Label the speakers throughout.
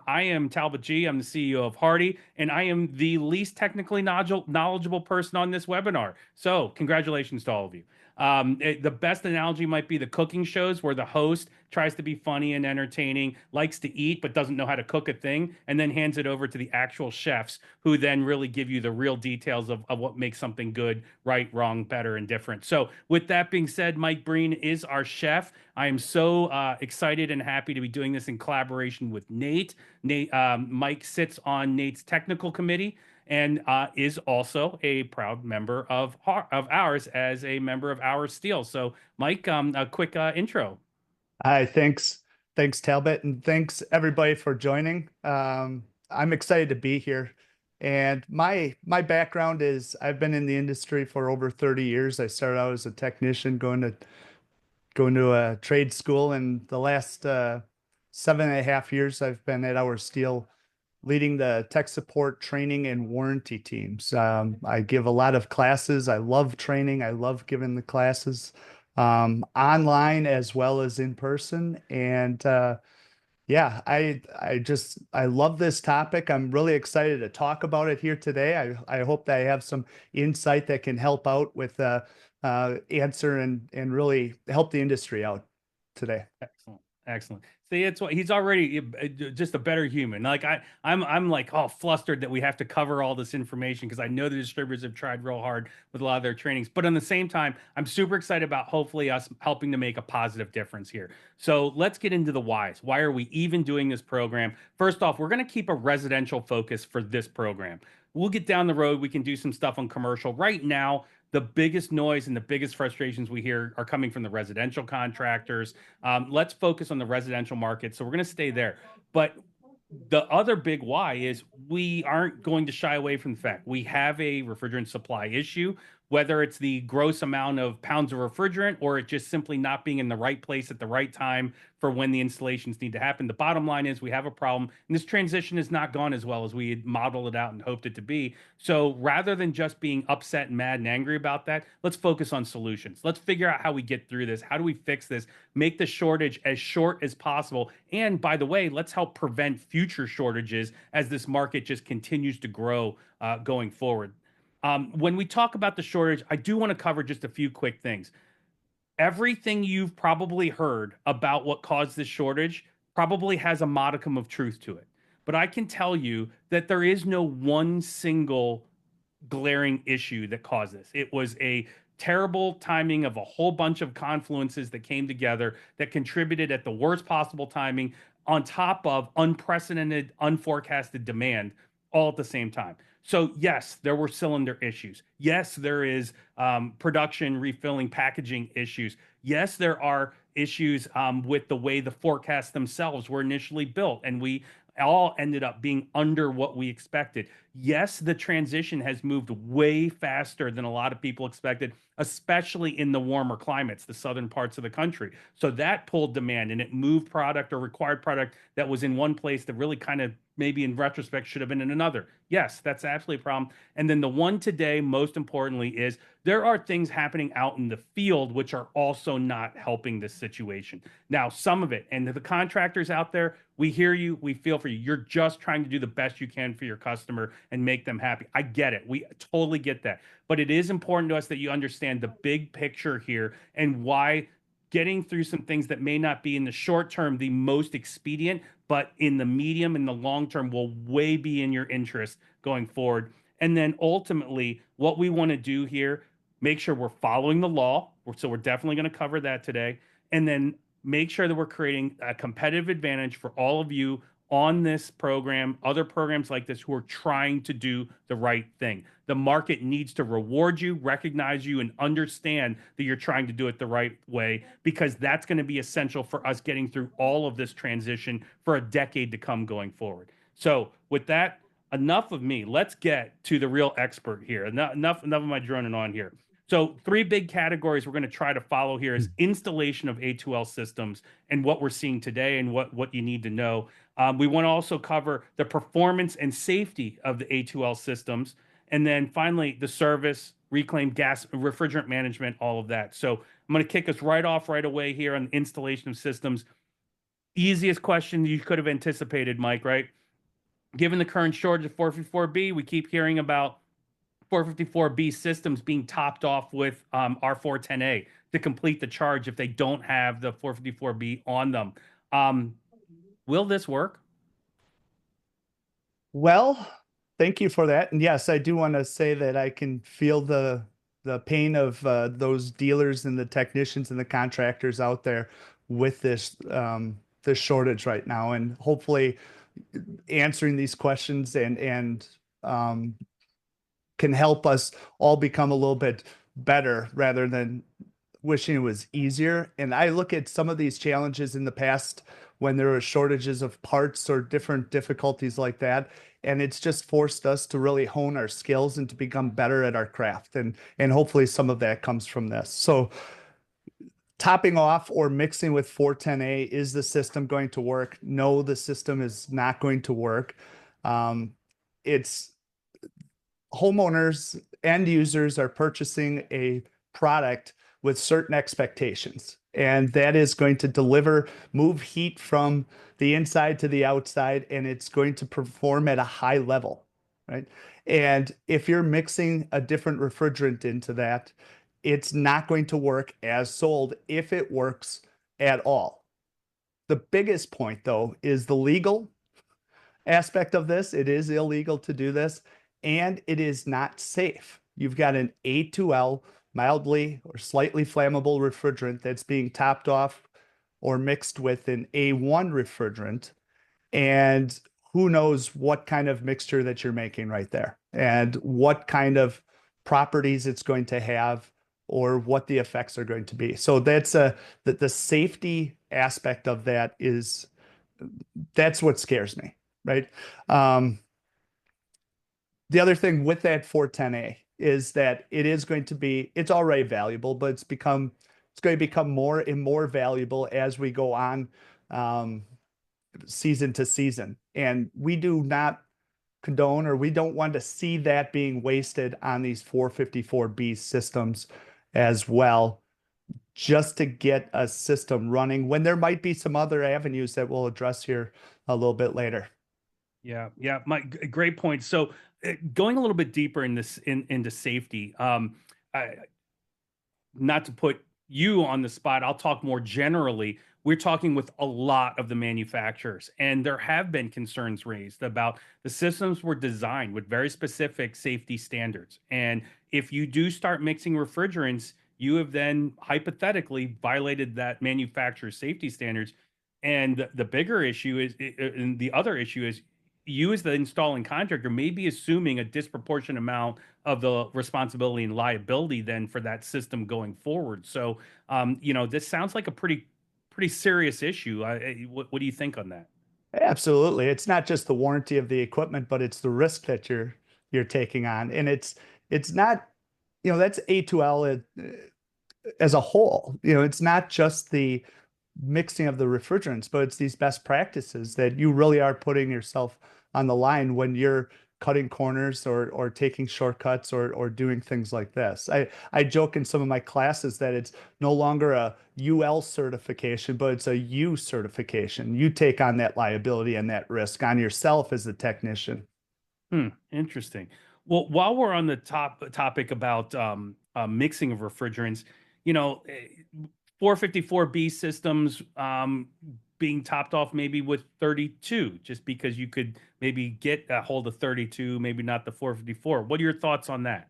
Speaker 1: I am Talbot G. I'm the CEO of HARDI, and I am the least technically knowledgeable person on this webinar. So, congratulations to all of you. The best analogy might be the cooking shows where the host tries to be funny and entertaining, likes to eat, but doesn't know how to cook a thing, and then hands it over to the actual chefs who then really give you the real details of what makes something good, right, wrong, better, and different. So, with that being said, Mike Breen is our chef. I am so excited and happy to be doing this in collaboration with Nate. Mike sits on Nate's technical committee and is also a proud member of ours as a member of Auer Steel. So, Mike, a quick intro.
Speaker 2: Hi, thanks Talbot, and thanks everybody for joining. I'm excited to be here, and my background is I've been in the industry for over 30 years. I started out as a technician, going to a trade school, and the last 7.5 years I've been at Auer Steel, leading the tech support training and warranty teams. I give a lot of classes. I love training. I love giving the classes online as well as in person. And yeah, I love this topic. I'm really excited to talk about it here today. I hope that I have some insight that can help out with answer and really help the industry out today.
Speaker 1: Excellent. Excellent. See, it's what he's already just a better human. Like I'm like all flustered that we have to cover all this information because I know the distributors have tried real hard with a lot of their trainings. But at the same time, I'm super excited about hopefully us helping to make a positive difference here. So let's get into the whys. Why are we even doing this program? First off, we're going to keep a residential focus for this program. We'll get down the road. We can do some stuff on commercial. Right now, the biggest noise and the biggest frustrations we hear are coming from the residential contractors. Let's focus on the residential market. So we're going to stay there. But the other big why is we aren't going to shy away from the fact we have a refrigerant supply issue, whether it's the gross amount of pounds of refrigerant or it just simply not being in the right place at the right time for when the installations need to happen. The bottom line is we have a problem, and this transition has not gone as well as we had modeled it out and hoped it to be. So rather than just being upset and mad and angry about that, let's focus on solutions. Let's figure out how we get through this. How do we fix this? Make the shortage as short as possible. And by the way, let's help prevent future shortages as this market just continues to grow going forward. When we talk about the shortage, I do want to cover just a few quick things. Everything you've probably heard about what caused this shortage probably has a modicum of truth to it. But I can tell you that there is no one single glaring issue that caused this. It was a terrible timing of a whole bunch of confluences that came together that contributed at the worst possible timing on top of unprecedented, unforecasted demand all at the same time. So yes, there were cylinder issues. Yes, there is production, refilling, packaging issues. Yes, there are issues with the way the forecasts themselves were initially built, and we all ended up being under what we expected. Yes, the transition has moved way faster than a lot of people expected, especially in the warmer climates, the southern parts of the country. So that pulled demand and it moved product or required product that was in one place that really kind of maybe in retrospect should have been in another. Yes, that's absolutely a problem. And then the one today, most importantly, is there are things happening out in the field which are also not helping this situation. Now, some of it, and the contractors out there, we hear you, we feel for you. You're just trying to do the best you can for your customer and make them happy. I get it. We totally get that. But it is important to us that you understand the big picture here and why getting through some things that may not be in the short term the most expedient, but in the medium and the long term will way be in your interest going forward. And then ultimately, what we want to do here, make sure we're following the law. So we're definitely going to cover that today. And then make sure that we're creating a competitive advantage for all of you on this program, other programs like this who are trying to do the right thing. The market needs to reward you, recognize you, and understand that you're trying to do it the right way because that's going to be essential for us getting through all of this transition for a decade to come going forward. So with that, enough of me. Let's get to the real expert here. Enough of my droning on here. So three big categories we're going to try to follow here is installation of A2L systems and what we're seeing today and what you need to know. We want to also cover the performance and safety of the A2L systems. And then finally, the service, reclaimed gas, refrigerant management, all of that. So I'm going to kick us right off right away here on the installation of systems. Easiest question you could have anticipated, Mike, right? Given the current shortage of 454B, we keep hearing about 454B systems being topped off with R410A to complete the charge if they don't have the 454B on them. Um, will this work?
Speaker 2: Well, thank you for that. And yes, I do want to say that I can feel the pain of those dealers and the technicians and the contractors out there with this shortage right now. And hopefully answering these questions and um, can help us all become a little bit better rather than wishing it was easier. And I look at some of these challenges in the past when there were shortages of parts or different difficulties like that. And it's just forced us to really hone our skills and to become better at our craft. And hopefully some of that comes from this. So topping off or mixing with 410A, is the system going to work? No, the system is not going to work. It's homeowners, end users are purchasing a product with certain expectations. And that is going to move heat from the inside to the outside, and it's going to perform at a high level, right? And if you're mixing a different refrigerant into that, it's not going to work as sold if it works at all. The biggest point, though, is the legal aspect of this. It is illegal to do this, and it is not safe. You've got an A2L, mildly or slightly flammable refrigerant that's being topped off or mixed with an A1 refrigerant. And who knows what kind of mixture that you're making right there and what kind of properties it's going to have or what the effects are going to be. So the safety aspect of that that's what scares me, right? Um, the other thing with that 410A is that it's already valuable, but it's going to become more and more valuable as we go on season to season. And we do not condone, or we don't want to see that being wasted on these 454B systems as well, just to get a system running when there might be some other avenues that we'll address here a little bit later.
Speaker 1: Yeah, yeah, great point. So, going a little bit deeper into safety, I, not to put you on the spot, I'll talk more generally. We're talking with a lot of the manufacturers, and there have been concerns raised about the systems were designed with very specific safety standards. And if you do start mixing refrigerants, you have then hypothetically violated that manufacturer's safety standards. And the bigger issue is, and the other issue is, you as the installing contractor may be assuming a disproportionate amount of the responsibility and liability then for that system going forward. So, this sounds like a pretty serious issue. What do you think on that?
Speaker 2: Absolutely. It's not just the warranty of the equipment, but it's the risk that you're taking on. And it's not, that's A2L as a whole. It's not just the mixing of the refrigerants, but it's these best practices that you really are putting yourself on the line when you're cutting corners or taking shortcuts or doing things like this. I joke in some of my classes that it's no longer a UL certification, but it's a U certification. You take on that liability and that risk on yourself as a technician.
Speaker 1: Interesting. Well, while we're on the topic about mixing of refrigerants, 454B systems being topped off maybe with 32, just because you could maybe get a hold of 32, maybe not the 454. What are your thoughts on that?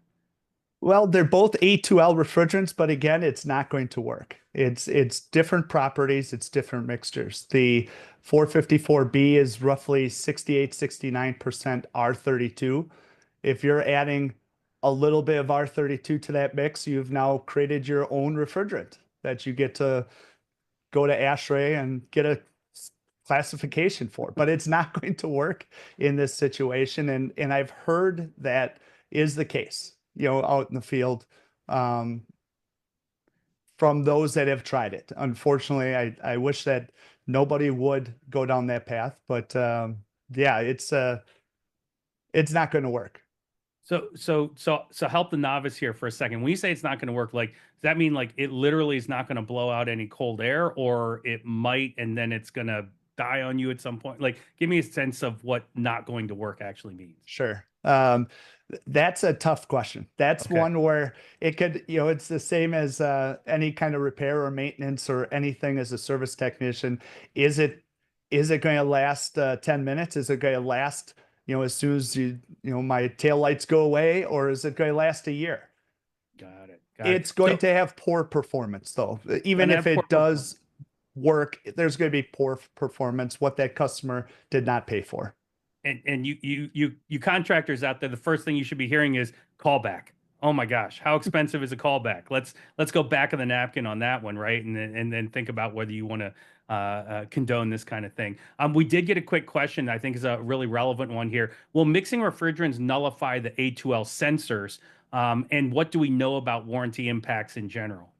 Speaker 2: Well, they're both A2L refrigerants, but again, it's not going to work. It's different properties, it's different mixtures. The 454B is roughly 68-69% R32. If you're adding a little bit of R32 to that mix, you've now created your own refrigerant that you get to go to ASHRAE and get a classification for. But it's not going to work in this situation. And I've heard that is the case, out in the field, from those that have tried it. Unfortunately, I wish that nobody would go down that path, but yeah, it's not going to work.
Speaker 1: So help the novice here for a second. When you say it's not going to work, like, does that mean like it literally is not going to blow out any cold air, or it might, and then it's going to die on you at some point? Like, give me a sense of what not going to work actually means.
Speaker 2: Sure. That's a tough question. That's
Speaker 1: Okay.
Speaker 2: one where it could, it's the same as any kind of repair or maintenance or anything as a service technician. Is it is it going to last 10 minutes? Is it going to last, as soon as my tail lights go away, or is it going to last a year?
Speaker 1: Got it. Got it.
Speaker 2: It's going
Speaker 1: So,
Speaker 2: to have poor performance though. Even
Speaker 1: gonna
Speaker 2: if
Speaker 1: have poor
Speaker 2: it
Speaker 1: performance.
Speaker 2: does work, there's going to be poor performance, what that customer did not pay for.
Speaker 1: And you contractors out there, the first thing you should be hearing is callback. Oh my gosh, how expensive is a callback? Let's go back of the napkin on that one, right? And then think about whether you want to condone this kind of thing. We did get a quick question. I think is a really relevant one here. Will mixing refrigerants nullify the A2L sensors? And what do we know about warranty impacts in general?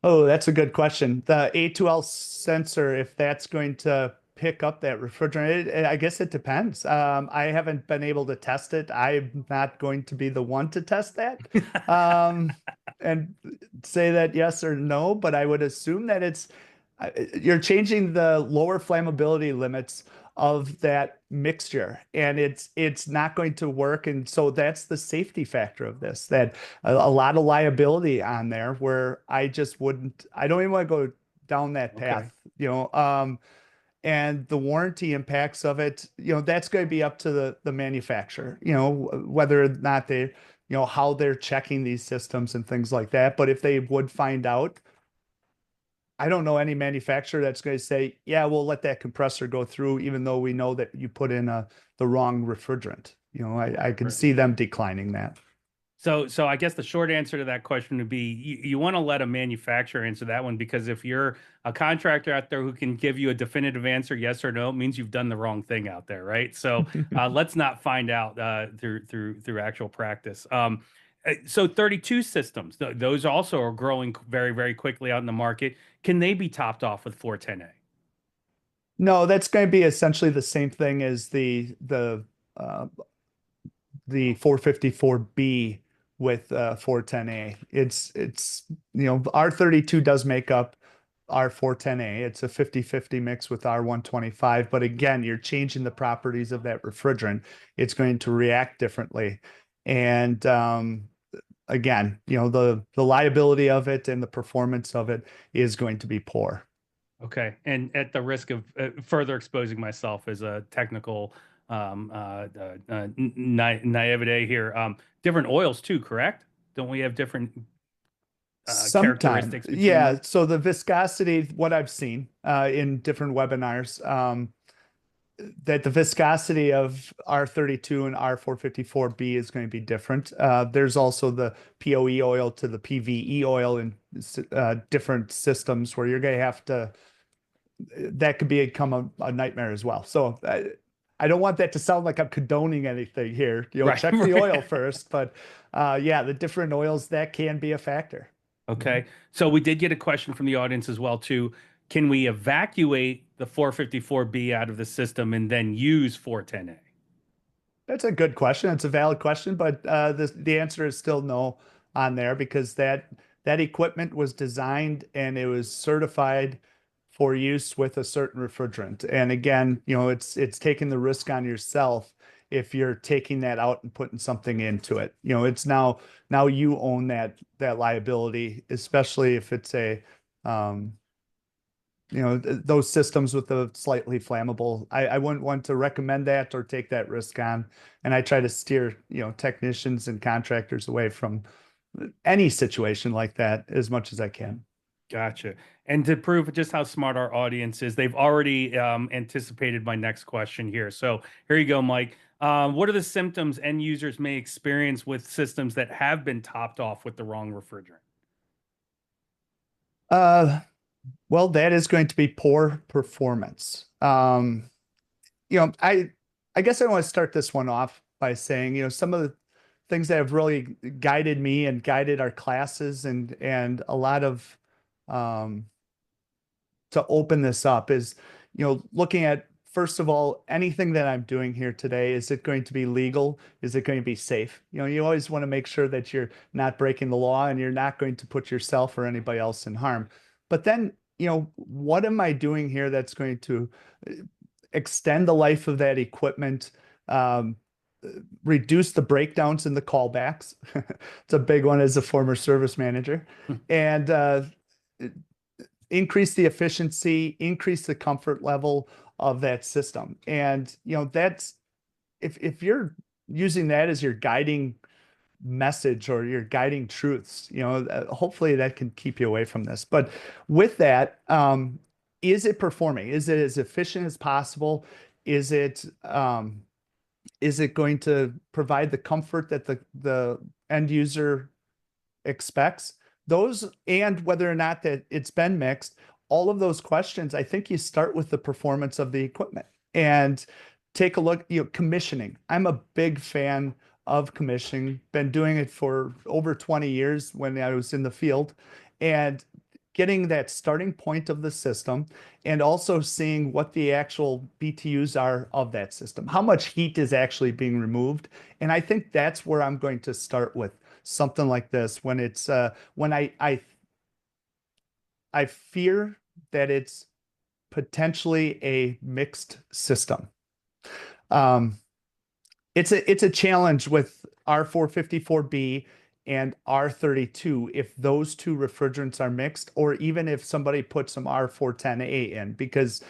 Speaker 2: Oh, that's a good question. The A2L sensor, if that's going to pick up that refrigerant, I guess it depends. I haven't been able to test it. I'm not going to be the one to test that, and say that yes or no, but I would assume that you're changing the lower flammability limits of that mixture, and it's not going to work. And so that's the safety factor of this, that a lot of liability on there where I don't even want to go down that
Speaker 1: Okay.
Speaker 2: path, and the warranty impacts of it, that's going to be up to the manufacturer, whether or not they, how they're checking these systems and things like that. But if they would find out, I don't know any manufacturer that's going to say, yeah, we'll let that compressor go through, even though we know that you put in the wrong refrigerant. I can
Speaker 1: Right.
Speaker 2: see them declining that.
Speaker 1: So I guess the short answer to that question would be you want to let a manufacturer answer that one, because if you're a contractor out there who can give you a definitive answer, yes or no, it means you've done the wrong thing out there, right? So let's not find out through actual practice. So 32 systems, those also are growing very, very quickly out in the market. Can they be topped off with 410A?
Speaker 2: No, that's going to be essentially the same thing as uh, the 454B with 410A. It's R32 does make up R410A. It's a 50/50 mix with R125. But again, you're changing the properties of that refrigerant. It's going to react differently. And again, the liability of it and the performance of it is going to be poor.
Speaker 1: Okay. And at the risk of further exposing myself as a technical naivete here, different oils too, correct? Don't we have different
Speaker 2: Sometime,
Speaker 1: characteristics between
Speaker 2: yeah.
Speaker 1: them?
Speaker 2: So the viscosity, what I've seen in different webinars, that the viscosity of R32 and R454B is going to be different. There's also the POE oil to the PVE oil in different systems where you're going to have to, that could become a nightmare as well. So I don't want that to sound like I'm condoning anything here.
Speaker 1: Right.
Speaker 2: Check the oil
Speaker 1: Right.
Speaker 2: first, but yeah, the different oils, that can be a factor. Mhm.
Speaker 1: Okay. So we did get a question from the audience as well too. Can we evacuate the 454B out of the system and then use 410A?
Speaker 2: That's a good question. It's a valid question, but the answer is still no on there, because that equipment was designed and it was certified for use with a certain refrigerant. And again, it's taking the risk on yourself if you're taking that out and putting something into it. It's now you own that liability, especially if it's a those systems with the slightly flammable. I wouldn't want to recommend that or take that risk on. And I try to steer, technicians and contractors away from any situation like that as much as I can.
Speaker 1: Gotcha. And to prove just how smart our audience is, they've already anticipated my next question here. So here you go, Mike. What are the symptoms end users may experience with systems that have been topped off with the wrong refrigerant?
Speaker 2: Uh, well, that is going to be poor performance. I guess I want to start this one off by saying, some of the things that have really guided me and guided our classes and a lot of um, to open this up is, looking at first of all, anything that I'm doing here today, is it going to be legal? Is it going to be safe? You always want to make sure that you're not breaking the law and you're not going to put yourself or anybody else in harm. But then, what am I doing here that's going to extend the life of that equipment, um, reduce the breakdowns and the callbacks? It's a big one as a former service manager. And increase the efficiency, increase the comfort level of that system. And that's if you're using that as your guiding message or your guiding truths, hopefully that can keep you away from this. But with that, is it performing? Is it as efficient as possible? Is it going to provide the comfort that the end user expects? Those, and whether or not that it's been mixed, all of those questions, I think you start with the performance of the equipment and take a look, commissioning. I'm a big fan of commissioning, been doing it for over 20 years when I was in the field, and getting that starting point of the system and also seeing what the actual BTUs are of that system, how much heat is actually being removed. And I think that's where I'm going to start with something like this when it's when I fear that it's potentially a mixed system. Um, it's a challenge with R454B and R32 if those two refrigerants are mixed, or even if somebody puts some R410A in, because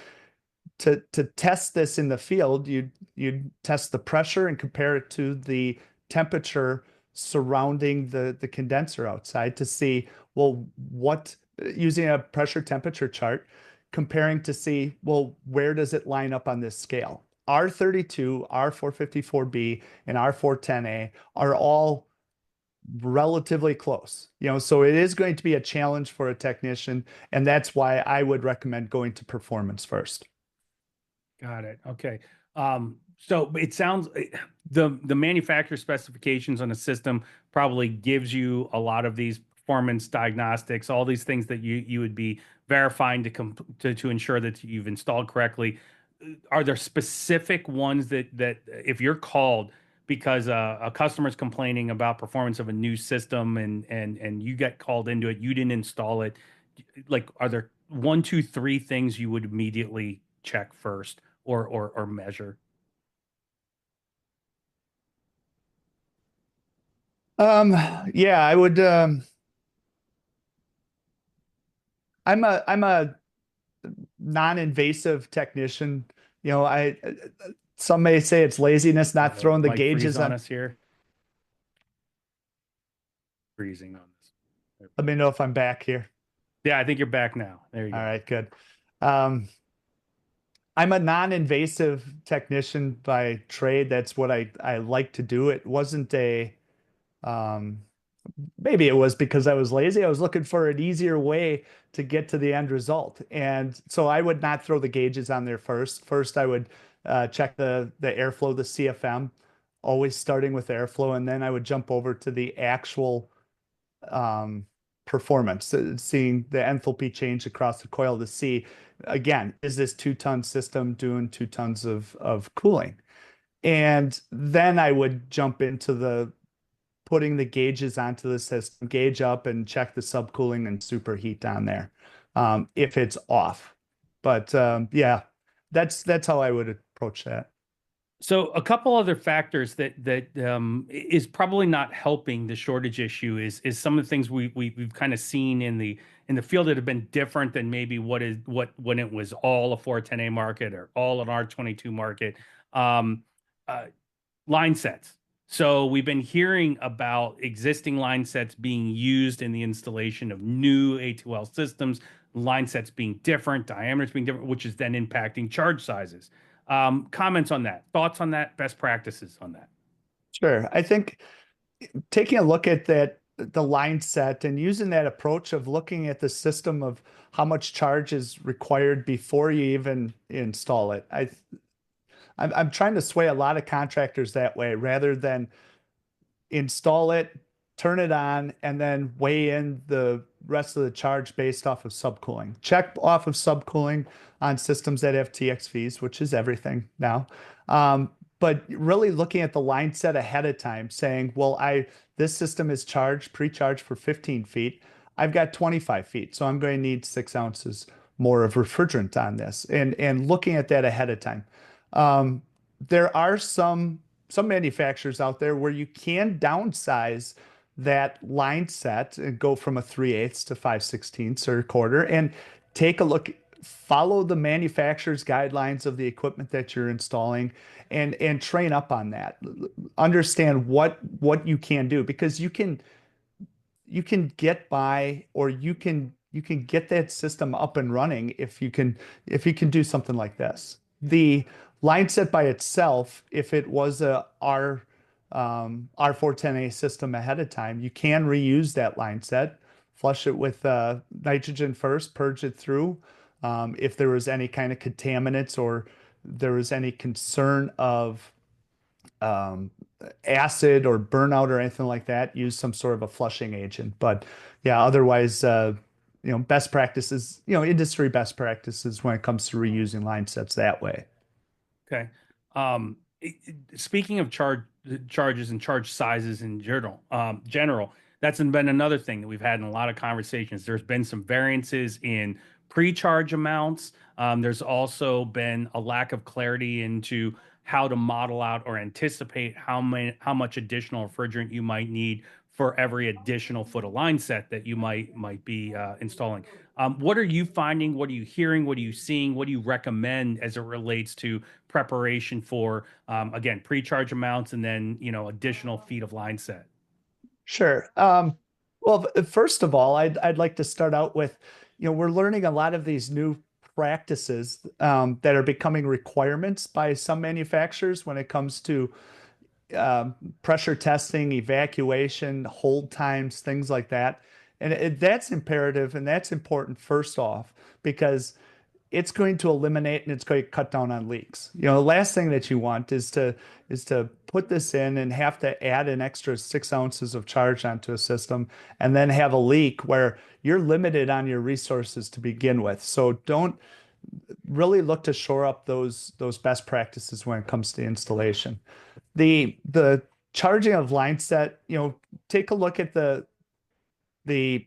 Speaker 2: to test this in the field, you'd test the pressure and compare it to the temperature surrounding the condenser outside to see, well, what, using a pressure temperature chart, comparing to see, well, where does it line up on this scale? R32, R454B, and R410A are all relatively close. So it is going to be a challenge for a technician, and that's why I would recommend going to performance first.
Speaker 1: Got it. Okay. So it sounds the manufacturer specifications on a system probably gives you a lot of these performance diagnostics, all these things that you would be verifying to ensure that you've installed correctly. Are there specific ones that if you're called because a customer's complaining about performance of a new system and you get called into it, you didn't install it, like are there one, two, three things you would immediately check first or measure?
Speaker 2: Um, yeah, I would. I'm a non-invasive technician. I some may say it's laziness not throwing the
Speaker 1: Mic freeze
Speaker 2: gauges
Speaker 1: on
Speaker 2: on.
Speaker 1: us here. Freezing on this. There we
Speaker 2: Let me
Speaker 1: go.
Speaker 2: know if I'm back here.
Speaker 1: Yeah, I think you're back now. There you
Speaker 2: All
Speaker 1: go.
Speaker 2: right, good. Um, I'm a non-invasive technician by trade. That's what I like to do. It wasn't um, maybe it was because I was lazy. I was looking for an easier way to get to the end result. And so I would not throw the gauges on there first. First, I would check the airflow, the CFM, always starting with airflow. And then I would jump over to the actual um, performance, seeing the enthalpy change across the coil to see, again, is this 2-ton system doing 2 tons of cooling? And then I would jump into the putting the gauges onto the system, gauge up and check the subcooling and superheat on there, if it's off. But yeah, that's how I would approach that.
Speaker 1: So a couple other factors that is probably not helping the shortage issue is some of the things we've kind of seen in the field that have been different than maybe what when it was all a 410A market or all an R22 market. Um, uh, Line sets. So we've been hearing about existing line sets being used in the installation of new A2L systems, line sets being different, diameters being different, which is then impacting charge sizes. Comments on that, thoughts on that, best practices on that.
Speaker 2: Sure. I think taking a look at that, the line set, and using that approach of looking at the system of how much charge is required before you even install it. I'm trying to sway a lot of contractors that way rather than install it, turn it on, and then weigh in the rest of the charge based off of subcooling. Check off of subcooling on systems that have TXVs, which is everything now. But really looking at the line set ahead of time, saying, well, this system is pre-charged for 15 feet. I've got 25 feet, so I'm going to need 6 ounces more of refrigerant on this, and looking at that ahead of time. Um, there are some manufacturers out there where you can downsize that line set and go from a 3/8 to 5/16 or a quarter, and take a look, follow the manufacturer's guidelines of the equipment that you're installing, and train up on that. Understand what you can do, because you can get by, or you can get that system up and running if you can do something like this. The line set by itself, if it was a R410A system ahead of time, you can reuse that line set, flush it with nitrogen first, purge it through. If there was any kind of contaminants, or there was any concern of um, acid or burnout or anything like that, use some sort of a flushing agent. But yeah, otherwise, best practices, industry best practices when it comes to reusing line sets that way.
Speaker 1: Okay. Speaking of charges and charge sizes in general, that's been another thing that we've had in a lot of conversations. There's been some variances in pre-charge amounts. There's also been a lack of clarity into how to model out or anticipate how much additional refrigerant you might need for every additional foot of line set that you might be installing. What are you finding? What are you hearing? What are you seeing? What do you recommend as it relates to preparation for, again, pre-charge amounts and then, additional feet of line set?
Speaker 2: Sure. Well, first of all, I'd like to start out with, we're learning a lot of these new practices that are becoming requirements by some manufacturers when it comes to pressure testing, evacuation, hold times, things like that. And that's imperative, and that's important first off, because it's going to eliminate and it's going to cut down on leaks. The last thing that you want is to put this in and have to add an extra 6 ounces of charge onto a system, and then have a leak where you're limited on your resources to begin with. So don't really look to shore up those best practices when it comes to installation. The charging of line set, take a look at the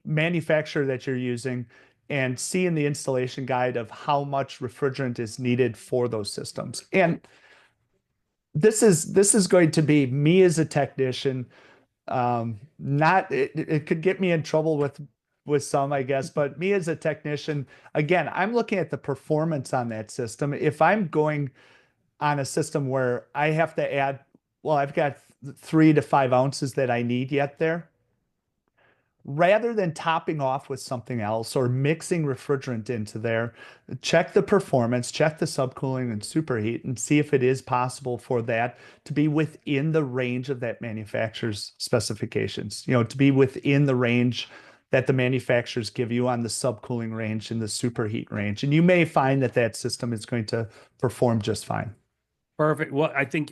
Speaker 2: manufacturer that you're using, and see in the installation guide of how much refrigerant is needed for those systems. And this is going to be me as a technician. Not it could get me in trouble with some, I guess, but me as a technician, again, I'm looking at the performance on that system. If I'm going on a system where I have to add, well, I've got 3 to 5 ounces that I need yet there, rather than topping off with something else or mixing refrigerant into there, check the performance, check the subcooling and superheat, and see if it is possible for that to be within the range of that manufacturer's specifications, to be within the range that the manufacturers give you on the subcooling range and the superheat range. And you may find that that system is going to perform just fine.
Speaker 1: Perfect. Well, I think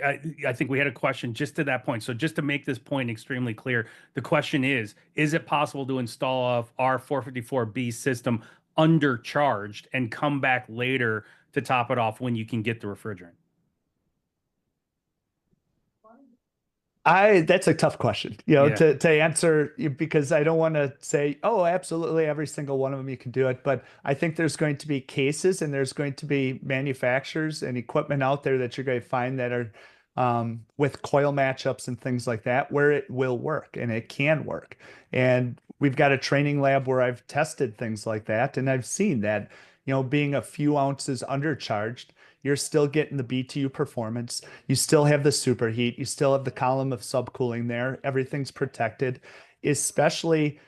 Speaker 1: we had a question just to that point. So just to make this point extremely clear, the question is it possible to install a R454B system undercharged and come back later to top it off when you can get the refrigerant?
Speaker 2: That's a tough question,
Speaker 1: Yeah.
Speaker 2: to answer, because I don't want to say, oh, absolutely every single one of them you can do it. But I think there's going to be cases, and there's going to be manufacturers and equipment out there that you're going to find that are with coil matchups and things like that, where it will work and it can work. And we've got a training lab where I've tested things like that, and I've seen that, being a few ounces undercharged, you're still getting the BTU performance. You still have the superheat. You still have the column of subcooling there. Everything's protected, especially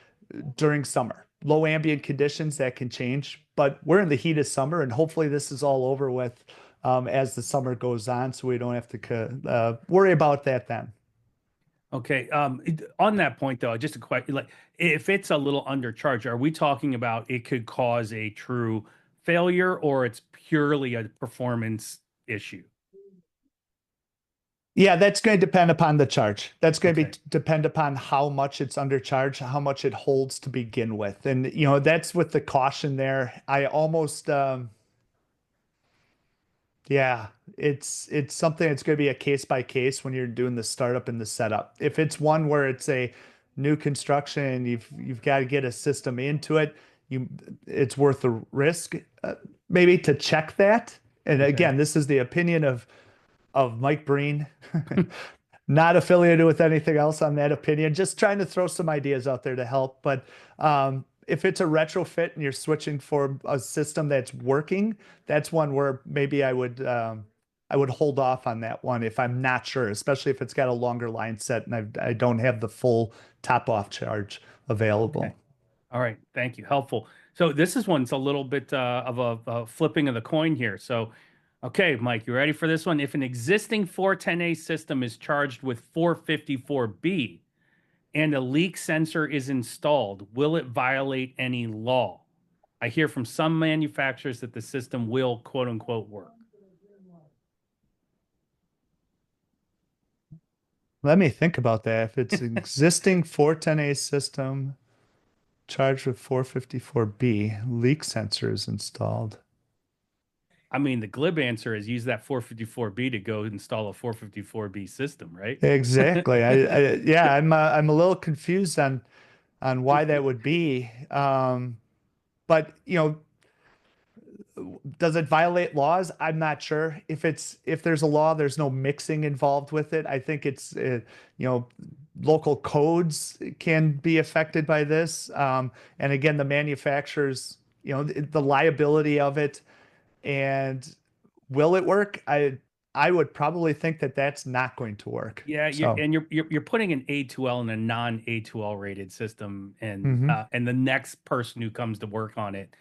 Speaker 2: during summer. Low ambient conditions that can change, but we're in the heat of summer, and hopefully this is all over with as the summer goes on, so we don't have to worry about that then.
Speaker 1: Okay. On that point though, just a question, like if it's a little undercharged, are we talking about it could cause a true failure or it's purely a performance issue?
Speaker 2: Yeah, that's going to depend upon the charge. That's going to be
Speaker 1: Okay.
Speaker 2: depend upon how much it's undercharged, how much it holds to begin with. And that's with the caution there. I almost yeah, it's something that's going to be a case by case when you're doing the startup and the setup. If it's one where it's a new construction and you've got to get a system into it, you it's worth the risk maybe to check that. And
Speaker 1: Okay.
Speaker 2: again, this is the opinion of Mike Breen. Not affiliated with anything else on that opinion, just trying to throw some ideas out there to help. But if it's a retrofit and you're switching for a system that's working, that's one where maybe I would hold off on that one if I'm not sure, especially if it's got a longer line set and I don't have the full top off charge
Speaker 1: Okay.
Speaker 2: available.
Speaker 1: All right. Thank you. Helpful. So this is one's a little bit of a flipping of the coin here. So, okay, Mike, you ready for this one? If an existing 410A system is charged with 454B and a leak sensor is installed, will it violate any law? I hear from some manufacturers that the system will quote unquote work.
Speaker 2: Let me think about that. If it's an existing 410A system charged with 454B, leak sensor is installed.
Speaker 1: I mean, the glib answer is use that 454B to go install a 454B system, right?
Speaker 2: Exactly. Yeah, I'm a little confused on why that would be. But does it violate laws? I'm not sure. If there's a law, there's no mixing involved with it. I think it's local codes can be affected by this. And again, the manufacturers, the liability of it and will it work? I would probably think that that's not going to work.
Speaker 1: Yeah,
Speaker 2: So,
Speaker 1: you're putting an A2L in a non A2L rated system,
Speaker 2: mhm.
Speaker 1: and the next person who comes to work on it,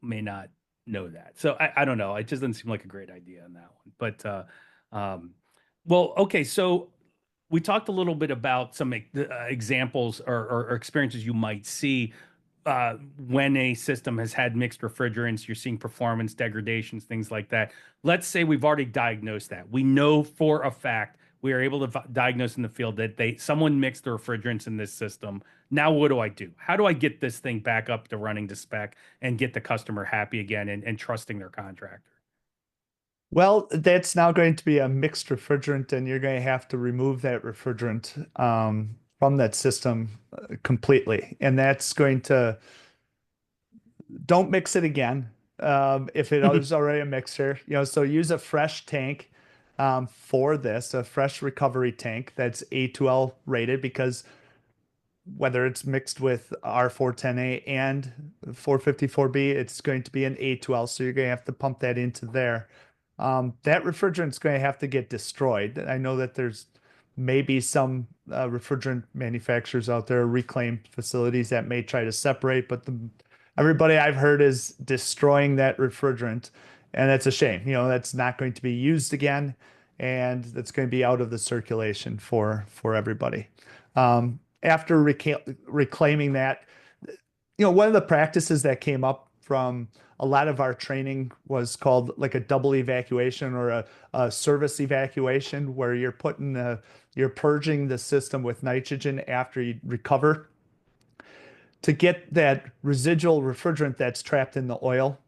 Speaker 1: may not know that. So I don't know. It just doesn't seem like a great idea on that one. But um, well, okay. So we talked a little bit about some examples or experiences you might see when a system has had mixed refrigerants. You're seeing performance degradations, things like that. Let's say we've already diagnosed that. We know for a fact we are able to diagnose in the field that someone mixed the refrigerants in this system. Now what do I do? How do I get this thing back up to running to spec and get the customer happy again and trusting their contractor?
Speaker 2: Well, that's now going to be a mixed refrigerant, and you're going to have to remove that refrigerant from that system completely. And that's going to, don't mix it again if it is already a mixer. So use a fresh tank for this, a fresh recovery tank that's A2L rated because whether it's mixed with R410A and 454B, it's going to be an A2L. So you're going to have to pump that into there. That refrigerant's going to have to get destroyed. I know that there's maybe some refrigerant manufacturers out there, reclaim facilities that may try to separate, but everybody I've heard is destroying that refrigerant. And that's a shame. That's not going to be used again, and that's going to be out of the circulation for everybody. After reclaiming that, one of the practices that came up from a lot of our training was called like a double evacuation or a service evacuation, where you're purging the system with nitrogen after you recover to get that residual refrigerant that's trapped in the oil.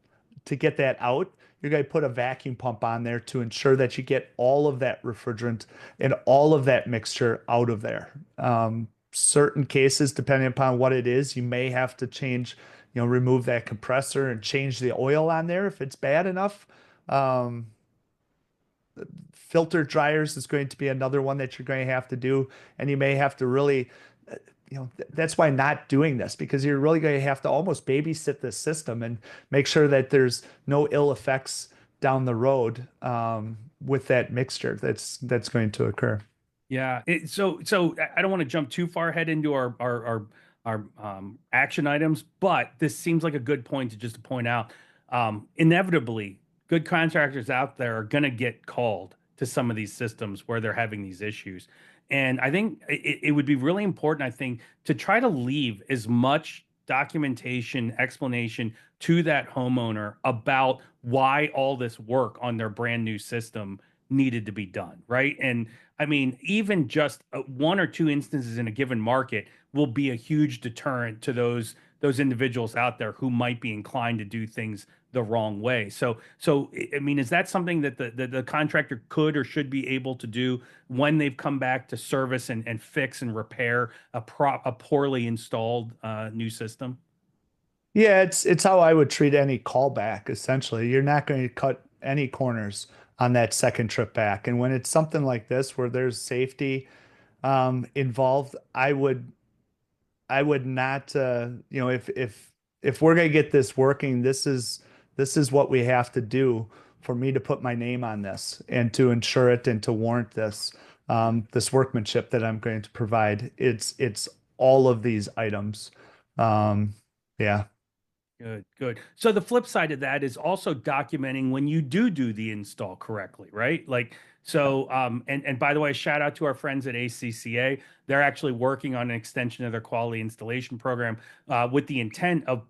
Speaker 2: To get that out, you're going to put a vacuum pump on there to ensure that you get all of that refrigerant and all of that mixture out of there. Certain cases, depending upon what it is, you may have to change, remove that compressor and change the oil on there if it's bad enough. Um, Filter dryers is going to be another one that you're going to have to do, and you may have to really that's why not doing this, because you're really going to have to almost babysit this system and make sure that there's no ill effects down the road with that mixture that's going to occur.
Speaker 1: Yeah. So I don't want to jump too far ahead into our action items, but this seems like a good point to just point out. Inevitably, good contractors out there are going to get called to some of these systems where they're having these issues. And I think it would be really important, I think, to try to leave as much documentation, explanation to that homeowner about why all this work on their brand new system needed to be done, right? And I mean, even just one or two instances in a given market will be a huge deterrent to those individuals out there who might be inclined to do things the wrong way. I mean, is that something that the contractor could or should be able to do when they've come back to service and fix and repair a poorly installed new system?
Speaker 2: Yeah, it's how I would treat any callback, essentially. You're not going to cut any corners on that second trip back. And when it's something like this where there's safety involved, I would not if we're gonna get this working, this is what we have to do for me to put my name on this and to ensure it and to warrant this workmanship that I'm going to provide. It's all of these items. Um, yeah.
Speaker 1: Good, good. So the flip side of that is also documenting when you do the install correctly, right? Like, and by the way, shout out to our friends at ACCA. They're actually working on an extension of their quality installation program with the intent of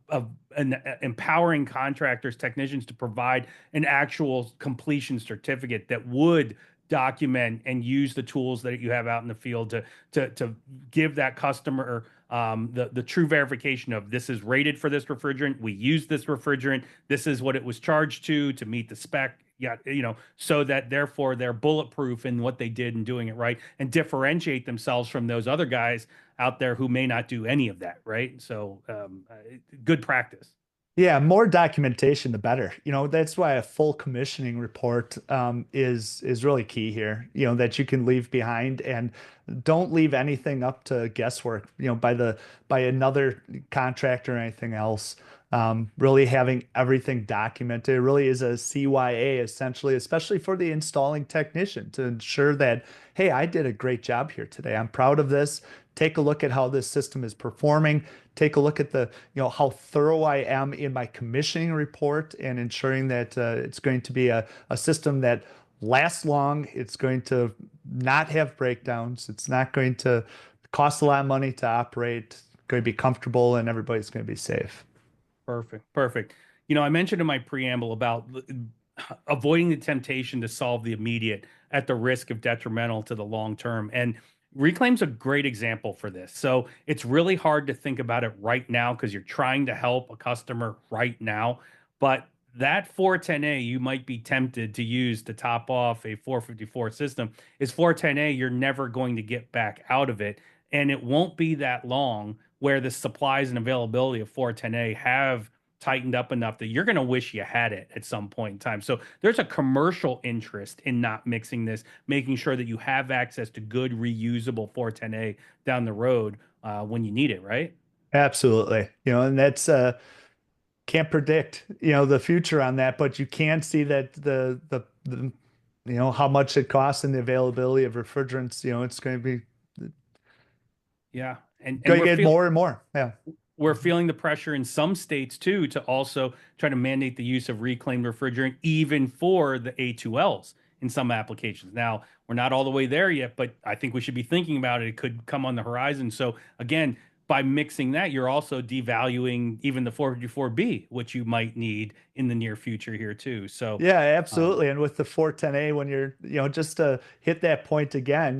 Speaker 1: empowering contractors, technicians to provide an actual completion certificate that would document and use the tools that you have out in the field to give that customer the true verification of this is rated for this refrigerant. We use this refrigerant. This is what it was charged to meet the spec. Yeah, so that therefore they're bulletproof in what they did and doing it right and differentiate themselves from those other guys out there who may not do any of that, right? So, good practice.
Speaker 2: Yeah, more documentation, the better. That's why a full commissioning report is really key here. That you can leave behind and don't leave anything up to guesswork. By another contractor or anything else. Really having everything documented. It really is a CYA essentially, especially for the installing technician to ensure that, hey, I did a great job here today. I'm proud of this. Take a look at how this system is performing. Take a look at how thorough I am in my commissioning report and ensuring that it's going to be a system that lasts long. It's going to not have breakdowns. It's not going to cost a lot of money to operate. It's going to be comfortable and everybody's going to be safe.
Speaker 1: Perfect. Perfect. I mentioned in my preamble about avoiding the temptation to solve the immediate at the risk of detrimental to the long term. And Reclaim's a great example for this. So it's really hard to think about it right now because you're trying to help a customer right now. But that 410A you might be tempted to use to top off a 454 system is 410A, you're never going to get back out of it. And it won't be that long where the supplies and availability of 410A have tightened up enough that you're going to wish you had it at some point in time. So there's a commercial interest in not mixing this, making sure that you have access to good reusable 410A down the road when you need it, right?
Speaker 2: Absolutely. And that's can't predict, the future on that, but you can see that the how much it costs and the availability of refrigerants, it's going to be
Speaker 1: Yeah. And
Speaker 2: going to get more and more. Yeah.
Speaker 1: we're feeling the pressure in some states too to also try to mandate the use of reclaimed refrigerant even for the A2Ls in some applications. Now, we're not all the way there yet, but I think we should be thinking about it. It could come on the horizon. So again, by mixing that, you're also devaluing even the 454B, which you might need in the near future here too. So,
Speaker 2: Yeah,
Speaker 1: um,
Speaker 2: absolutely. And with the 410A, when you're, just to hit that point again,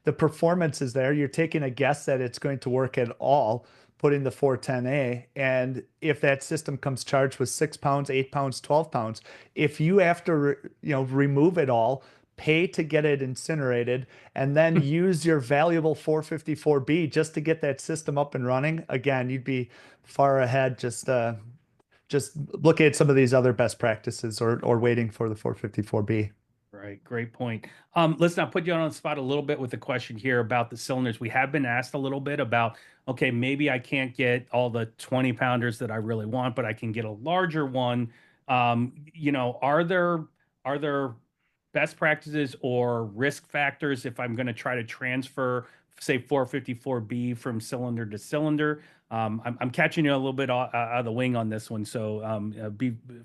Speaker 2: the performance is there. You're taking a guess that it's going to work at all, putting the 410A. And if that system comes charged with 6 pounds, 8 pounds, 12 pounds, if you have to, remove it all, pay to get it incinerated, and then use your valuable 454B just to get that system up and running, again, you'd be far ahead just looking at some of these other best practices or waiting for the 454B.
Speaker 1: Right, great point. Listen, I'll put you on the spot a little bit with the question here about the cylinders. We have been asked a little bit about, okay, maybe I can't get all the 20 pounders that I really want, but I can get a larger one. Are there best practices or risk factors if I'm going to try to transfer, say, 454B from cylinder to cylinder? I'm catching you a little bit out of the wing on this one, so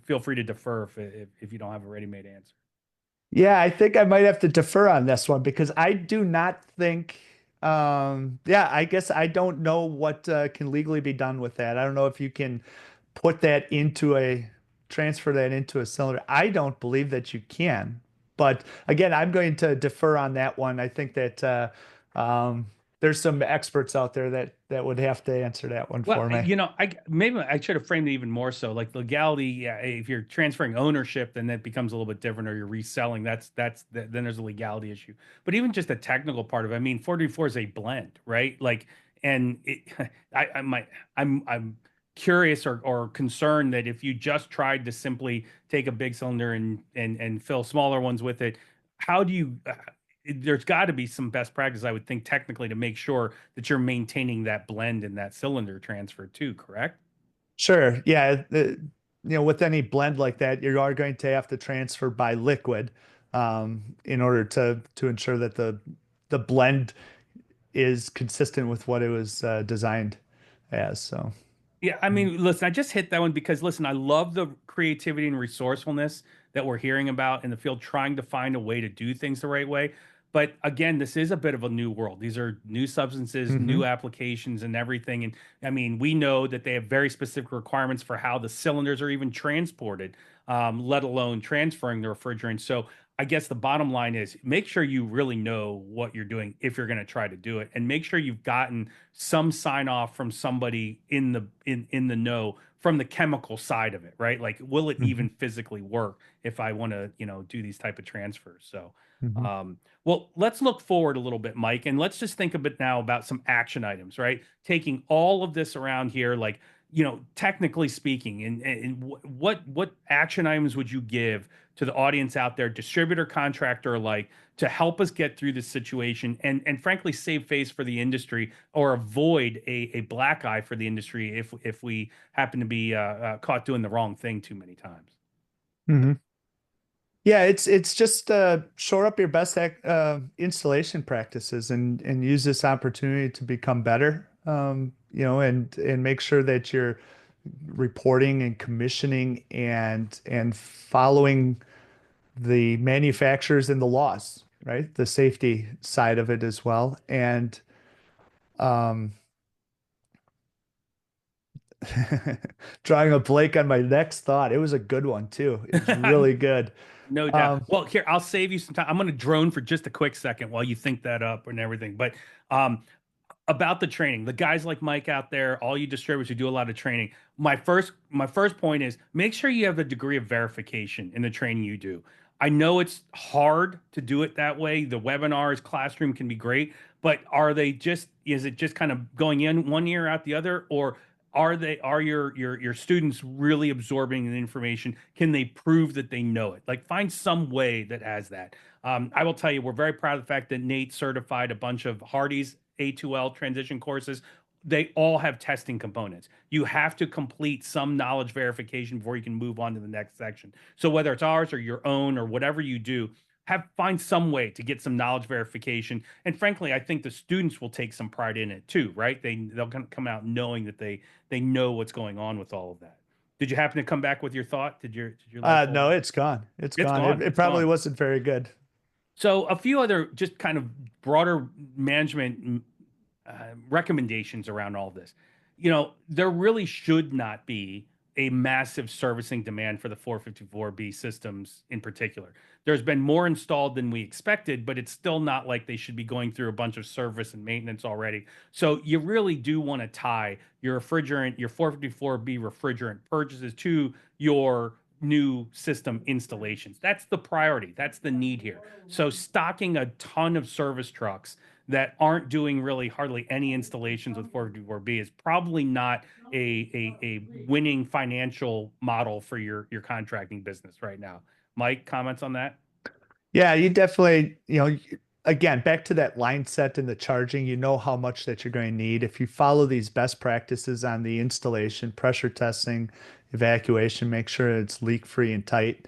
Speaker 1: feel free to defer if you don't have a ready-made answer.
Speaker 2: Yeah, I think I might have to defer on this one because I do not think, yeah, I guess I don't know what can legally be done with that. I don't know if you can put that transfer that into a cylinder. I don't believe that you can. But again, I'm going to defer on that one. I think that there's some experts out there that would have to answer that one
Speaker 1: Well,
Speaker 2: for me.
Speaker 1: I maybe I should have framed it even more so. Like legality, yeah, if you're transferring ownership, then that becomes a little bit different, or you're reselling. Then there's a legality issue. But even just the technical part of it, I mean, 434 is a blend, right? Like, and I might, I'm curious or concerned that if you just tried to simply take a big cylinder and fill smaller ones with it, how do you? There's got to be some best practice, I would think, technically, to make sure that you're maintaining that blend and that cylinder transfer too, correct?
Speaker 2: Sure. Yeah. With any blend like that, you are going to have to transfer by liquid in order to ensure that the blend is consistent with what it was designed as. So,
Speaker 1: Yeah, I
Speaker 2: mhm.
Speaker 1: mean, listen, I just hit that one because listen, I love the creativity and resourcefulness that we're hearing about in the field, trying to find a way to do things the right way. But again, this is a bit of a new world. These are new substances, new
Speaker 2: Mhm.
Speaker 1: applications, and everything. And I mean, we know that they have very specific requirements for how the cylinders are even transported, let alone transferring the refrigerant. So I guess the bottom line is make sure you really know what you're doing if you're going to try to do it, and make sure you've gotten some sign off from somebody in the know from the chemical side of it, right? Like, will it even
Speaker 2: Mhm.
Speaker 1: physically work if I want to, do these type of transfers? So,
Speaker 2: Mhm.
Speaker 1: well, let's look forward a little bit, Mike, and let's just think a bit now about some action items, right? Taking all of this around here, like, technically speaking, and what action items would you give to the audience out there, distributor, contractor alike, to help us get through this situation and frankly save face for the industry or avoid a black eye for the industry if we happen to be caught doing the wrong thing too many times.
Speaker 2: Mhm. Yeah, it's just shore up your best installation practices and use this opportunity to become better. And make sure that you're reporting and commissioning and following the manufacturers and the laws, right? The safety side of it as well. And um, drawing a blank on my next thought. It was a good one too. It was really good.
Speaker 1: No doubt.
Speaker 2: Um,
Speaker 1: Well, here, I'll save you some time. I'm going to drone for just a quick second while you think that up and everything. But um, about the training, the guys like Mike out there, all you distributors who do a lot of training, my first point is make sure you have a degree of verification in the training you do. I know it's hard to do it that way. The webinars, classroom can be great, but is it just kind of going in one ear out the other, or are your students really absorbing the information? Can they prove that they know it? Like, find some way that has that. I will tell you, we're very proud of the fact that Nate certified a bunch of HARDI's A2L transition courses. They all have testing components. You have to complete some knowledge verification before you can move on to the next section. So whether it's ours or your own or whatever you do, find some way to get some knowledge verification. And frankly, I think the students will take some pride in it too, right? They'll come out knowing that they know what's going on with all of that. Did you happen to come back with your thought? Did your light bulb?
Speaker 2: no, it's gone. It's
Speaker 1: It's
Speaker 2: gone. It,
Speaker 1: gone.
Speaker 2: it
Speaker 1: It's
Speaker 2: probably
Speaker 1: gone.
Speaker 2: wasn't very good.
Speaker 1: So a few other just kind of broader management recommendations around all this. There really should not be a massive servicing demand for the 454B systems in particular. There's been more installed than we expected, but it's still not like they should be going through a bunch of service and maintenance already. So you really do want to tie your refrigerant, your 454B refrigerant purchases to your new system installations. That's the priority. That's the need here. So stocking a ton of service trucks that aren't doing really hardly any installations with 454B is probably not a winning financial model for your contracting business right now. Mike, comments on that?
Speaker 2: Yeah, you definitely, again, back to that line set and the charging, you know how much that you're going to need. If you follow these best practices on the installation, pressure testing, evacuation, make sure it's leak free and tight.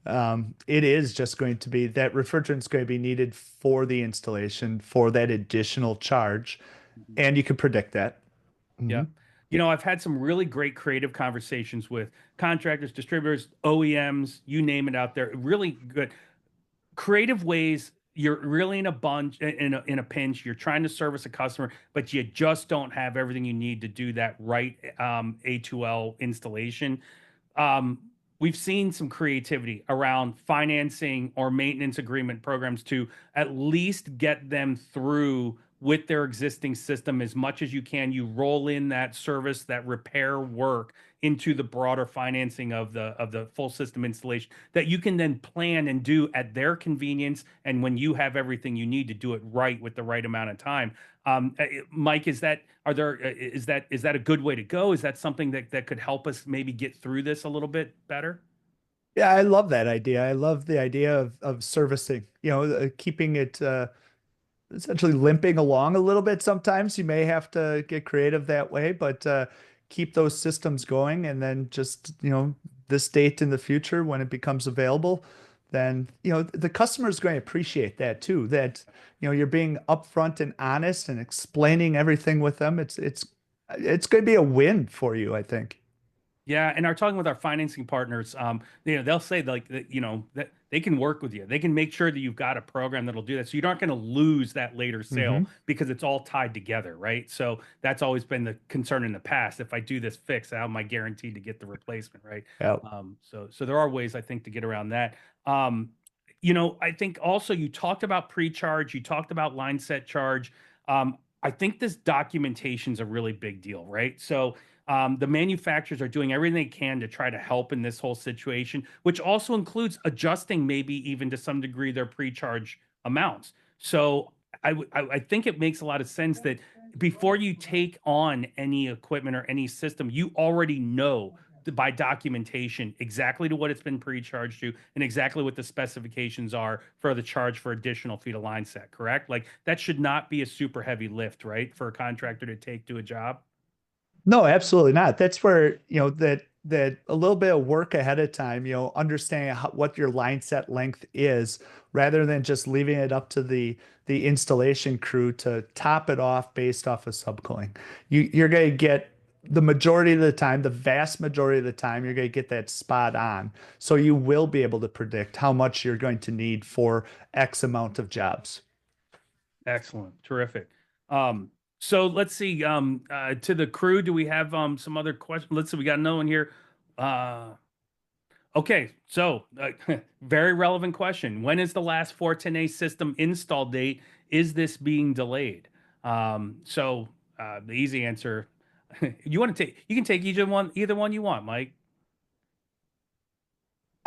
Speaker 2: It is just going to be that refrigerant's going to be needed for the installation for that additional charge,
Speaker 1: Mhm.
Speaker 2: and you can predict that.
Speaker 1: Yeah.
Speaker 2: Mhm.
Speaker 1: I've had some really great creative conversations with contractors, distributors, OEMs, you name it out there. Really good creative ways. You're really in a bunch in a pinch. You're trying to service a customer, but you just don't have everything you need to do that right A2L installation. Um, we've seen some creativity around financing or maintenance agreement programs to at least get them through with their existing system as much as you can. You roll in that service, that repair work into the broader financing of the full system installation that you can then plan and do at their convenience and when you have everything you need to do it right with the right amount of time. Mike, is that are there is that a good way to go? Is that something that could help us maybe get through this a little bit better?
Speaker 2: Yeah, I love that idea. I love the idea of servicing, keeping it essentially limping along a little bit. Sometimes you may have to get creative that way, but keep those systems going. And then just, this date in the future when it becomes available, then, the customer is going to appreciate that too, that, you're being upfront and honest and explaining everything with them. It's going to be a win for you, I think.
Speaker 1: Yeah, and are talking with our financing partners, they'll say like that, that they can work with you. They can make sure that you've got a program that'll do that. So you're not going to lose that later sale
Speaker 2: Hmm.
Speaker 1: because it's all tied together, right? So that's always been the concern in the past. If I do this fix, how am I guaranteed to get the replacement, right?
Speaker 2: Yeah.
Speaker 1: So there are ways I think to get around that. I think also you talked about pre-charge, you talked about line set charge. I think this documentation is a really big deal, right? So the manufacturers are doing everything they can to try to help in this whole situation, which also includes adjusting maybe even to some degree their pre-charge amounts. So I think it makes a lot of sense that before you take on any equipment or any system, you already know by documentation exactly to what it's been pre-charged to and exactly what the specifications are for the charge for additional feet of line set, correct? Like that should not be a super heavy lift, right? For a contractor to take to a job.
Speaker 2: No, absolutely not. That's where, that a little bit of work ahead of time, understanding what your line set length is, rather than just leaving it up to the installation crew to top it off based off of subcooling. You're going to get the majority of the time, the vast majority of the time, you're going to get that spot on. So you will be able to predict how much you're going to need for X amount of jobs.
Speaker 1: Excellent. Terrific. So let's see. To the crew, do we have some other questions? Let's see. We got another one here. Uh, okay. So, very relevant question. When is the last 410A system install date? Is this being delayed? The easy answer, you can take either one you want, Mike.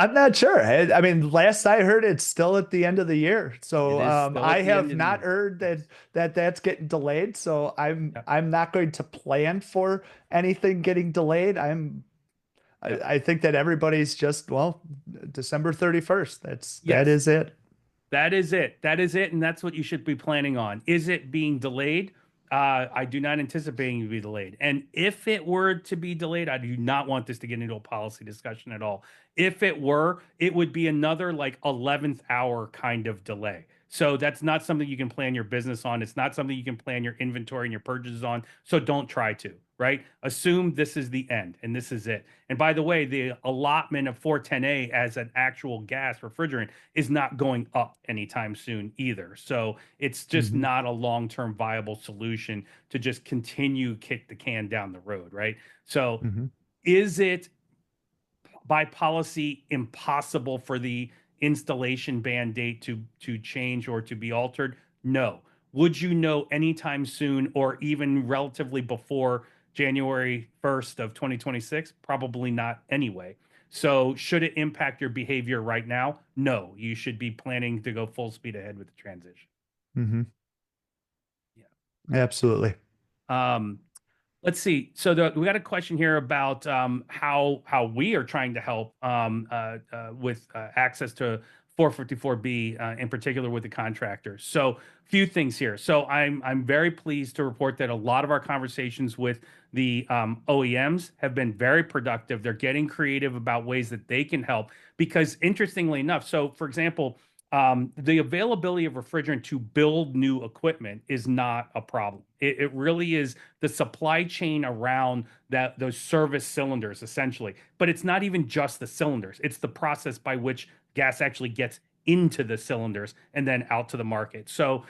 Speaker 2: I'm not sure. I mean, last I heard, it's still at the end of the year.
Speaker 1: It
Speaker 2: So
Speaker 1: is still
Speaker 2: I
Speaker 1: at the end
Speaker 2: have
Speaker 1: of the
Speaker 2: not
Speaker 1: year.
Speaker 2: heard that's getting delayed. So I'm
Speaker 1: Yep.
Speaker 2: I'm not going to plan for anything getting delayed.
Speaker 1: Yep.
Speaker 2: I think that everybody's just, well, December 31st. That
Speaker 1: Yes.
Speaker 2: is it.
Speaker 1: That is it. That is it. And that's what you should be planning on. Is it being delayed? I do not anticipate it to be delayed. And if it were to be delayed, I do not want this to get into a policy discussion at all. If it were, it would be another like 11th hour kind of delay. So that's not something you can plan your business on. It's not something you can plan your inventory and your purchases on. So don't try to, right? Assume this is the end and this is it. And by the way, the allotment of 410A as an actual gas refrigerant is not going up anytime soon either. So it's just
Speaker 2: Hmm.
Speaker 1: not a long-term viable solution to just continue kick the can down the road, right? So
Speaker 2: Hmm.
Speaker 1: is it by policy impossible for the installation ban date to change or to be altered? No. Would you know anytime soon or even relatively before January 1st of 2026? Probably not anyway. So should it impact your behavior right now? No. You should be planning to go full speed ahead with the transition.
Speaker 2: Hmm.
Speaker 1: Yeah.
Speaker 2: Absolutely.
Speaker 1: Um, Let's see. So we got a question here about how we are trying to help with access to 454B, in particular with the contractors. So few things here. So I'm very pleased to report that a lot of our conversations with the OEMs have been very productive. They're getting creative about ways that they can help because interestingly enough, so for example, the availability of refrigerant to build new equipment is not a problem. It really is the supply chain around those service cylinders essentially. But it's not even just the cylinders. It's the process by which gas actually gets into the cylinders and then out to the market. So,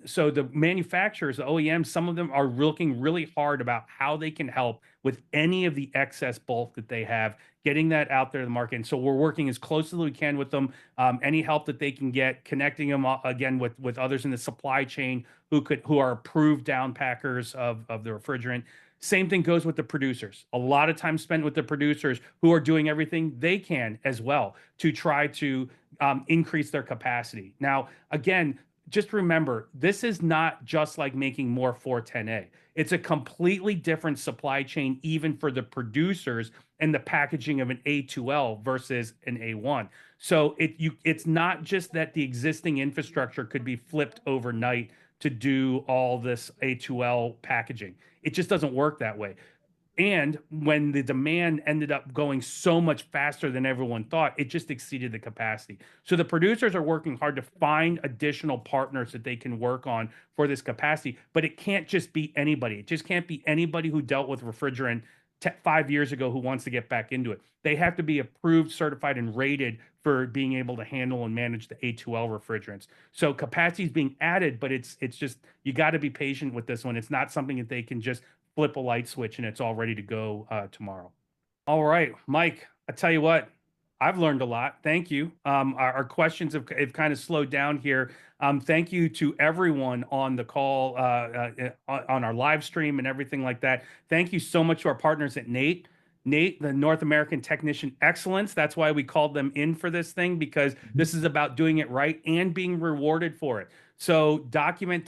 Speaker 1: so the manufacturers, the OEMs, some of them are looking really hard about how they can help with any of the excess bulk that they have, getting that out there to the market. And so we're working as closely as we can with them. Any help that they can get, connecting them again with others in the supply chain who are approved down packers of the refrigerant. Same thing goes with the producers. A lot of time spent with the producers who are doing everything they can as well to try to increase their capacity. Now, again, just remember, this is not just like making more 410A. It's a completely different supply chain, even for the producers and the packaging of an A2L versus an A1. So it's not just that the existing infrastructure could be flipped overnight to do all this A2L packaging. It just doesn't work that way. And when the demand ended up going so much faster than everyone thought, it just exceeded the capacity. So the producers are working hard to find additional partners that they can work on for this capacity, but it can't just be anybody. It just can't be anybody who dealt with refrigerant 5 years ago who wants to get back into it. They have to be approved, certified, and rated for being able to handle and manage the A2L refrigerants. So capacity is being added, but it's just, you got to be patient with this one. It's not something that they can just flip a light switch and it's all ready to go tomorrow. All right, Mike, I tell you what, I've learned a lot. Thank you. Our questions have kind of slowed down here. Thank you to everyone on the call, on our live stream and everything like that. Thank you so much to our partners at NATE, the North American Technician Excellence. That's why we called them in for this thing, because this is about doing it right and being rewarded for it. So document,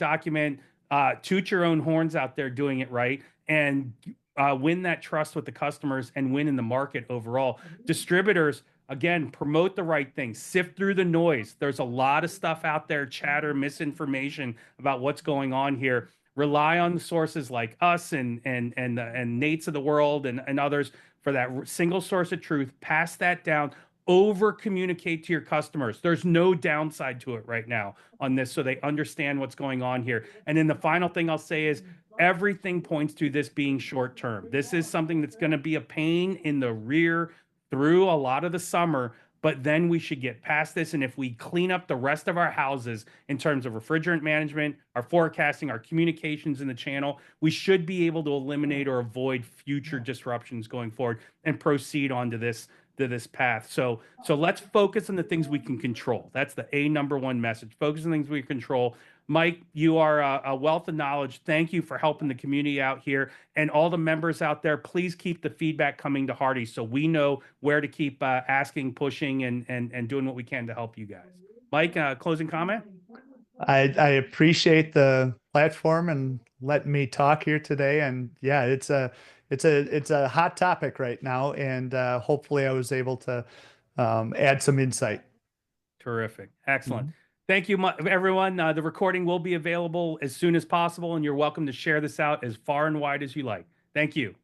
Speaker 1: toot your own horns out there doing it right, and win that trust with the customers and win in the market overall. Distributors, again, promote the right things, sift through the noise. There's a lot of stuff out there, chatter, misinformation about what's going on here. Rely on sources like us and Nates of the world and others for that single source of truth. Pass that down. Over communicate to your customers. There's no downside to it right now on this, so they understand what's going on here. And then the final thing I'll say is everything points to this being short term. This is something that's going to be a pain in the rear through a lot of the summer, but then we should get past this. And if we clean up the rest of our houses in terms of refrigerant management, our forecasting, our communications in the channel, we should be able to eliminate or avoid future disruptions going forward and proceed on to this path. So let's focus on the things we can control. That's the number one message. Focus on things we control. Mike, you are a wealth of knowledge. Thank you for helping the community out here, and all the members out there. Please keep the feedback coming to HARDI so we know where to keep asking, pushing, and doing what we can to help you guys. Mike, closing comment?
Speaker 2: I appreciate the platform and letting me talk here today. And yeah, it's a hot topic right now, and hopefully I was able to add some insight.
Speaker 1: Terrific. Excellent. Thank you, everyone. The recording will be available as soon as possible, and you're welcome to share this out as far and wide as you like. Thank you.